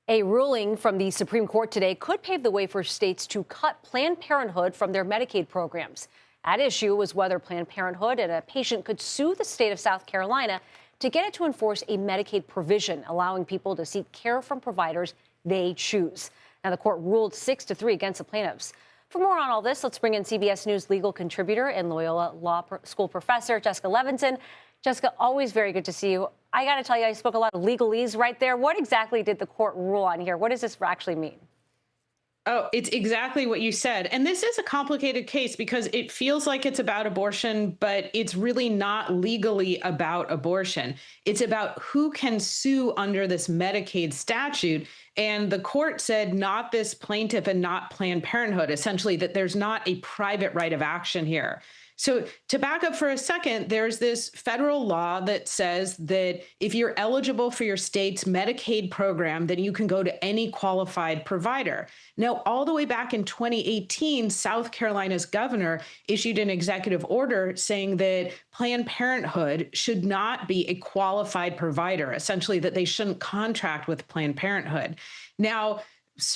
A ruling from the Supreme Court today could pave the way for states to cut Planned Parenthood from their Medicaid programs. At issue was whether Planned Parenthood and a patient could sue the state of South Carolina to get it to enforce a Medicaid provision allowing people to seek care from providers they choose. Now, the court ruled 6-3 against the plaintiffs. For more on all this, let's bring in CBS News legal contributor and Loyola Law School professor Jessica Levinson. Jessica, always very good to see you. I got to tell you, I spoke a lot of legalese right there. What exactly did the court rule on here? What does this actually mean? Oh, it's exactly what you said. And this is a complicated case because it feels like it's about abortion, but it's really not legally about abortion. It's about who can sue under this Medicaid statute. And the court said not this plaintiff and not Planned Parenthood, essentially, that there's not a private right of action here. So, to back up for a second, there's this federal law that says that if you're eligible for your state's Medicaid program, then you can go to any qualified provider. Now, all the way back in 2018, South Carolina's governor issued an executive order saying that Planned Parenthood should not be a qualified provider, essentially, that they shouldn't contract with Planned Parenthood. Now,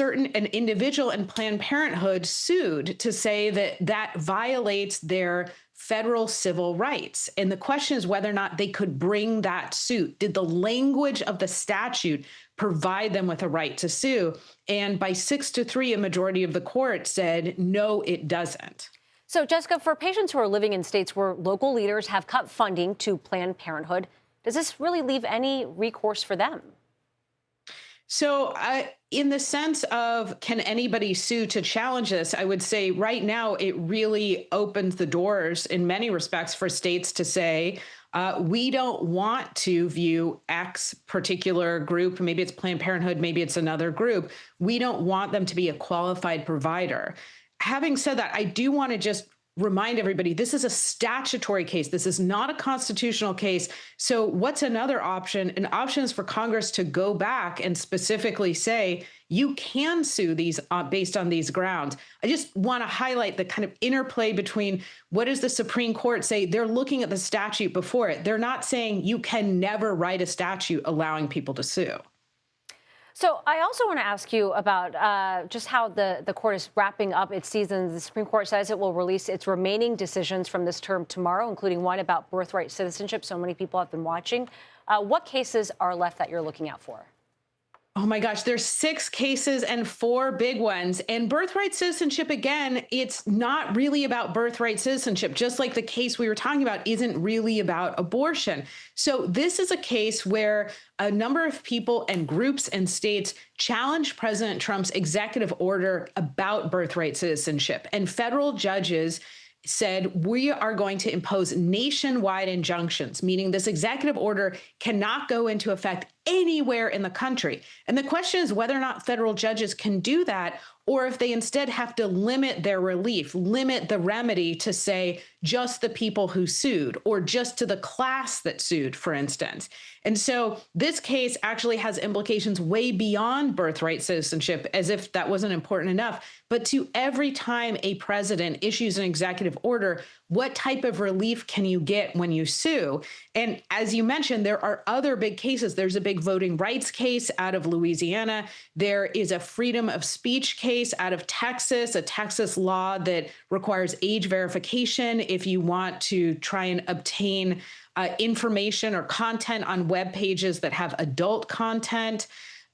an individual in Planned Parenthood sued to say that that violates their federal civil rights. And the question is whether or not they could bring that suit. Did the language of the statute provide them with a right to sue? And by 6-3, a majority of the court said, no, it doesn't. So, Jessica, for patients who are living in states where local leaders have cut funding to Planned Parenthood, does this really leave any recourse for them? So, in the sense of can anybody sue to challenge this, I would say right now it really opens the doors in many respects for states to say, we don't want to view X particular group. Maybe it's Planned Parenthood, maybe it's another group. We don't want them to be a qualified provider. Having said that, I do want to just remind everybody this is a statutory case. This is not a constitutional case. So what's another option? An option is for Congress to go back and specifically say you can sue these based on these grounds. I just want to highlight the kind of interplay between what does the Supreme Court say? They're looking at the statute before it. They're not saying you can never write a statute allowing people to sue. So I also want to ask you about just how the court is wrapping up its season. The Supreme Court says it will release its remaining decisions from this term tomorrow, including one about birthright citizenship. So many people have been watching. What cases are left that you're looking out for? Oh my gosh, there's 6 cases and 4 big ones. And birthright citizenship, again, it's not really about birthright citizenship, just like the case we were talking about isn't really about abortion. So this is a case where a number of people and groups and states challenged President Trump's executive order about birthright citizenship. And federal judges said, we are going to impose nationwide injunctions, meaning this executive order cannot go into effect anywhere in the country. And the question is whether or not federal judges can do that, or if they instead have to limit their relief, limit the remedy to say just the people who sued or just to the class that sued, for instance. And so this case actually has implications way beyond birthright citizenship, as if that wasn't important enough. But to every time a president issues an executive order, what type of relief can you get when you sue? And as you mentioned, there are other big cases. There's a big voting rights case out of Louisiana. There is a freedom of speech case out of Texas, a Texas law that requires age verification if you want to try and obtain information or content on web pages that have adult content.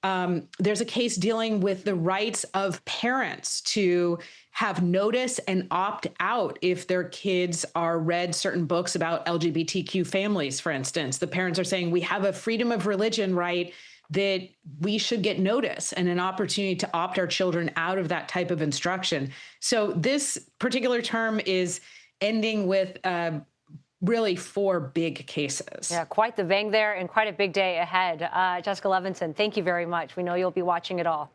There's a case dealing with the rights of parents to have notice and opt out if their kids are read certain books about LGBTQ families, for instance. The parents are saying we have a freedom of religion right that we should get notice and an opportunity to opt our children out of that type of instruction. So this particular term is ending with really 4 big cases. Yeah, quite the bang there and quite a big day ahead. Jessica Levinson, thank you very much. We know you'll be watching it all.